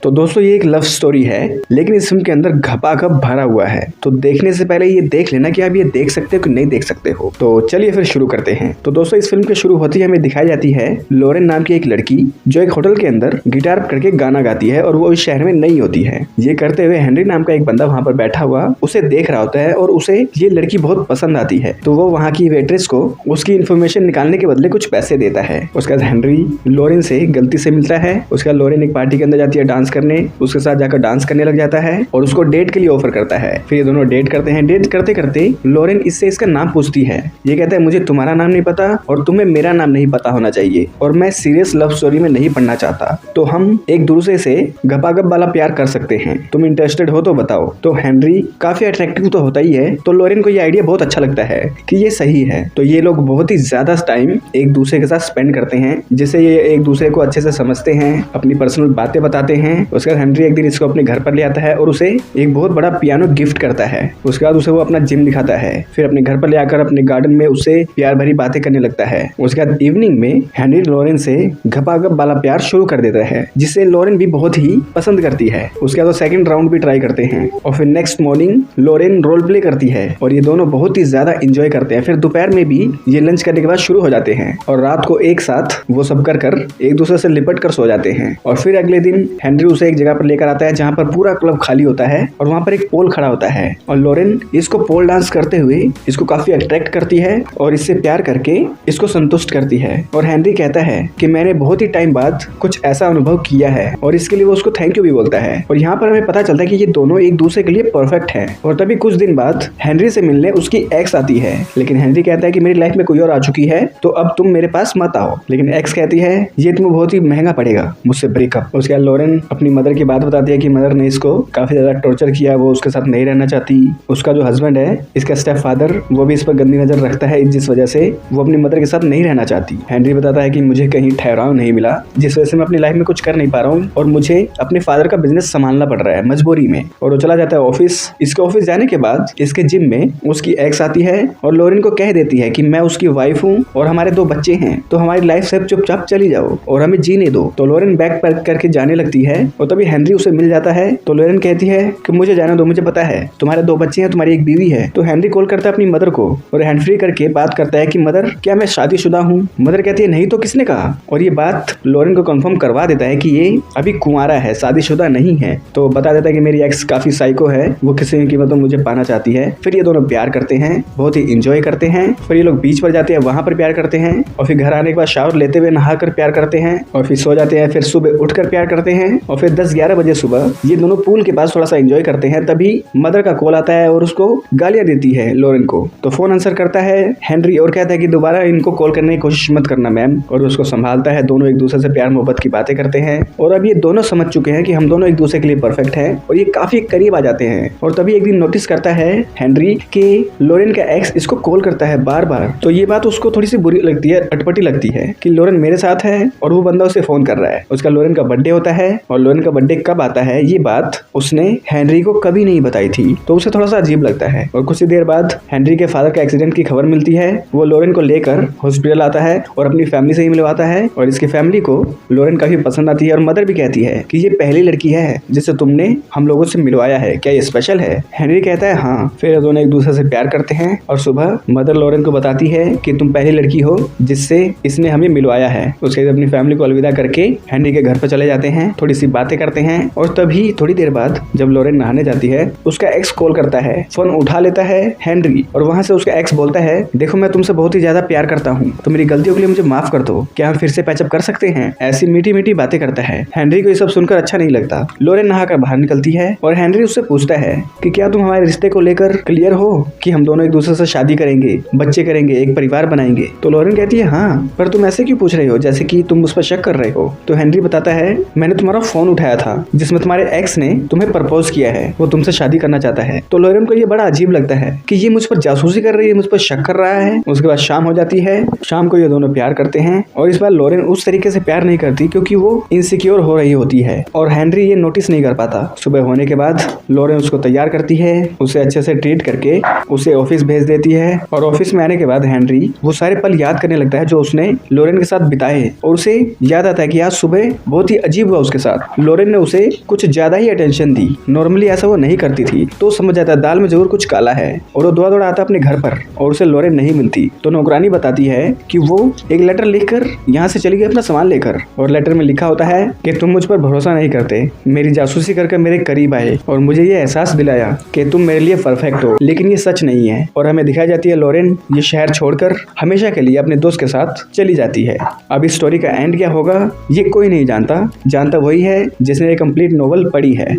तो दोस्तों ये एक लव स्टोरी है, लेकिन इस फिल्म के अंदर घपाघप भरा हुआ है। तो देखने से पहले ये देख लेना कि आप ये देख सकते हो कि नहीं देख सकते हो। तो चलिए फिर शुरू करते हैं। तो दोस्तों इस फिल्म के शुरू होती है हमें दिखाई जाती है लोरेन नाम की एक लड़की जो एक होटल के अंदर गिटार करके गाना गाती है और वो इस शहर में नई होती है। ये करते हुए हेनरी नाम का एक बंदा वहाँ पर बैठा हुआ उसे देख रहा होता है और उसे ये लड़की बहुत पसंद आती है। तो वो वहाँ की वेट्रेस को उसकी इन्फॉर्मेशन निकालने के बदले कुछ पैसे देता है। उसके बाद हेनरी लोरेन से गलती से मिलता है। उसके बाद लोरेन एक पार्टी के अंदर जाती है डांस करने, उसके साथ जाकर डांस करने लग जाता है और उसको डेट के लिए ऑफर करता है। फिर ये दोनों डेट करते हैं। डेट करते करते लोरेन इससे इसका नाम पूछती है। ये कहता है मुझे तुम्हारा नाम नहीं पता और तुम्हें मेरा नाम नहीं पता होना चाहिए और मैं सीरियस लव स्टोरी में नहीं पढ़ना चाहता, तो हम एक दूसरे से गपागप वाला प्यार कर सकते हैं, तुम इंटरेस्टेड हो तो बताओ। तो हेनरी काफी अट्रैक्टिव तो होता ही है, तो लोरेन को ये आइडिया बहुत अच्छा लगता है कि ये सही है। तो ये लोग बहुत ही ज्यादा टाइम एक दूसरे के साथ स्पेंड करते हैं, जिससे ये एक दूसरे को अच्छे से समझते हैं, अपनी पर्सनल बातें बताते हैं। उसके बाद हेनरी एक दिन इसको अपने घर पर ले आता है और उसे एक बहुत बड़ा पियानो गिफ्ट करता है। उसके बाद उसे वो अपना जिम दिखाता है। फिर अपने घर पर ले आकर अपने गार्डन में उससे प्यार भरी बातें करने लगता है। उसके बाद इवनिंग में हेनरी लोरेन से घपाघप वाला प्यार शुरू कर देता है, जिससे लोरेन भी बहुत ही पसंद करती है। उसके बाद वो सेकंड राउंड भी ट्राई करते हैं और फिर नेक्स्ट मॉर्निंग लोरेन रोल प्ले करती है और ये दोनों बहुत ही ज्यादा एंजॉय करते हैं। फिर दोपहर में भी ये लंच करने के बाद शुरू हो जाते हैं और रात को एक साथ वो सब कर एक दूसरे से लिपट कर सो जाते हैं। और फिर अगले दिन हेनरी उसे एक जगह पर लेकर आता है जहाँ पर पूरा क्लब खाली होता है और वहाँ पर एक पोल खड़ा होता है और लोरेन इसको पोल डांस करते हुए इसको काफी अट्रैक्ट करती है और इससे प्यार करके इसको संतुष्ट करती है। और हेनरी कहता है कि मैंने बहुत ही टाइम बाद कुछ ऐसा अनुभव किया है और इसके लिए वो उसको थैंक यू भी बोलता है। और यहाँ पर हमें पता चलता है कि ये दोनों एक दूसरे के लिए परफेक्ट है। और तभी कुछ दिन बाद हेनरी से मिलने उसकी एक्स आती है, लेकिन हेनरी कहता है कि मेरी लाइफ में कोई और आ चुकी है तो अब तुम मेरे पास मत आओ। लेकिन एक्स कहती है ये तुम्हें बहुत ही महंगा पड़ेगा मुझसे ब्रेकअप। उसके बाद लोरेन अपनी मदर की बात बताती है कि मदर ने इसको काफी ज्यादा टॉर्चर किया, वो उसके साथ नहीं रहना चाहती। उसका जो हस्बैंड है इसका स्टेप फादर वो भी इस पर गंदी नजर रखता है, जिस वजह से वो अपनी मदर के साथ नहीं रहना चाहती। हेनरी बताता है कि मुझे कहीं ठहराव नहीं मिला, जिस वजह से मैं अपनी लाइफ में कुछ कर नहीं पा रहा हूँ और मुझे अपने फादर का बिजनेस संभालना पड़ रहा है मजबूरी में। और वो चला जाता है ऑफिस। इसके ऑफिस जाने के बाद इसके जिम में उसकी एक्स आती है और लोरेन को कह देती है कि मैं उसकी वाइफ हूँ और हमारे 2 बच्चे हैं, तो हमारी लाइफ से चुपचाप चली जाओ और हमें जीने दो। तो लोरेन बैग पैक करके जाने लगती है और तभी हेनरी उसे मिल जाता है। तो लोरेन कहती है कि मुझे जाने दो, मुझे पता है तुम्हारे 2 बच्चे हैं, तुम्हारी एक बीवी है। तो हेनरी कॉल करता है अपनी मदर को और हैंड फ्री करके बात करता है कि मदर क्या मैं शादीशुदा हूँ। मदर कहती है नहीं तो किसने कहा। और ये बात लोरेन को कंफर्म करवा देता है कि ये अभी कुंवारा है, शादीशुदा नहीं है। तो बता देता है कि मेरी एक्स काफी साइको है, वो किसी की कीमत मुझे पाना चाहती है। फिर ये दोनों प्यार करते हैं, बहुत ही इंजॉय करते हैं। फिर ये लोग बीच पर जाते हैं, वहां पर प्यार करते हैं और फिर घर आने के बाद शावर लेते हुए नहा कर प्यार करते हैं और फिर सो जाते हैं। फिर सुबह उठकर प्यार करते हैं और फिर 10-11 बजे सुबह ये दोनों पूल के पास थोड़ा सा एंजॉय करते हैं। तभी मदर का कॉल आता है और उसको गालियां देती है लोरेन को। तो फोन आंसर करता है हेनरी और कहता है कि दोबारा इनको कॉल करने की कोशिश मत करना मैम, और उसको संभालता है। दोनों एक दूसरे से प्यार मोहब्बत की बातें करते हैं और अब ये दोनों समझ चुके हैं कि हम दोनों एक दूसरे के लिए परफेक्ट हैं और ये काफी करीब आ जाते हैं। और तभी एक दिन नोटिस करता है हेनरी कि लोरेन का एक्स इसको कॉल करता है बार बार। तो ये बात उसको थोड़ी सी बुरी लगती है, अटपटी लगती है कि लोरेन मेरे साथ है और वो बंदा उसे फोन कर रहा है। उसका लोरेन का बर्थडे होता है और लोरेन का बर्थडे कब आता है ये बात उसने हेनरी को कभी नहीं बताई थी, तो उसे थोड़ा सा अजीब लगता है। और कुछ ही देर बाद हेनरी के फादर का एक्सीडेंट की खबर मिलती है। वो लोरेन को लेकर हॉस्पिटल आता है और अपनी फैमिली से ही मिलवाता है और इसकी फैमिली को लोरेन काफी पसंद आती है। और मदर भी कहती है कि ये पहली लड़की है जिसे तुमने हम लोगों से मिलवाया है, क्या ये स्पेशल है। हेनरी कहता है हाँ। फिर दोनों एक दूसरे से प्यार करते हैं और सुबह मदर लोरेन को बताती है कि तुम पहली लड़की हो जिससे इसने हमें मिलवाया है। उसके बाद अपनी फैमिली को अलविदा करके हेनरी के घर पर चले जाते हैं, थोड़ी सी बातें करते हैं। और तभी थोड़ी देर बाद जब लोरेन नहाने जाती है उसका एक्स कॉल करता है। फोन उठा लेता है हेनरी और वहां से उसका एक्स बोलता है देखो मैं तुमसे बहुत ही ज्यादा प्यार करता हूँ, तो मेरी गलतियों के लिए मुझे माफ कर दो, क्या हम फिर से पैचअप कर सकते हैं। ऐसी मीठी मीठी बातें करता है। हेनरी को ये सब सुनकर अच्छा नहीं लगता। लोरेन नहाकर बाहर निकलती है और हेनरी उससे पूछता है कि क्या तुम हमारे रिश्ते को लेकर क्लियर हो कि हम दोनों एक दूसरे से शादी करेंगे, बच्चे करेंगे, एक परिवार बनाएंगे। तो लोरेन कहती है हाँ, पर तुम ऐसे क्यों पूछ रहे हो जैसे कि तुम उस पर शक कर रहे हो। तो हेनरी बताता है मैंने तुम्हारा फोन उठाया था जिसमें तुम्हारे एक्स ने तुम्हें प्रपोज किया है, वो तुमसे शादी करना चाहता है। तो लोरेन को ये बड़ा अजीब लगता है कि ये मुझ पर जासूसी कर रही है, मुझ पर शक कर रहा है। उसके बाद शाम हो जाती है। शाम को ये दोनों प्यार करते हैं और इस बार लोरेन उस तरीके से प्यार नहीं करती क्योंकि वो इनसिक्योर हो रही होती है और हेनरी ये नोटिस नहीं कर पाता। सुबह होने के बाद लोरेन उसको तैयार करती है, उसे अच्छे से ट्रीट करके उसे ऑफिस भेज देती है। और ऑफिस में आने के बाद हेनरी वो सारे पल याद करने लगता है जो उसने लोरेन के साथ बिताए और उसे याद आता है कि आज सुबह बहुत ही अजीब हुआ उसके साथ। लोरेन ने उसे कुछ ज्यादा ही अटेंशन दी। नॉर्मली ऐसा वो नहीं करती थी। तो समझ जाता है दाल में जरूर कुछ काला है और वो दौड़ा दौड़ा आता अपने घर पर और उसे लोरेन नहीं मिलती। तो नौकरानी बताती है कि वो एक लेटर लिखकर यहाँ से चली गई अपना सामान लेकर, और लेटर में लिखा होता है कि तुम मुझ पर भरोसा नहीं करते, मेरी जासूसी करके मेरे करीब आए और मुझे ये एहसास दिलाया कि तुम मेरे लिए परफेक्ट हो, लेकिन ये सच नहीं है। और हमें दिखाई जाती है लोरेन ये शहर छोड़कर हमेशा के लिए अपने दोस्त के साथ चली जाती है। अब इस स्टोरी का एंड क्या होगा ये कोई नहीं जानता, जानता वही है जिसने ये कंप्लीट नोवेल पढ़ी है।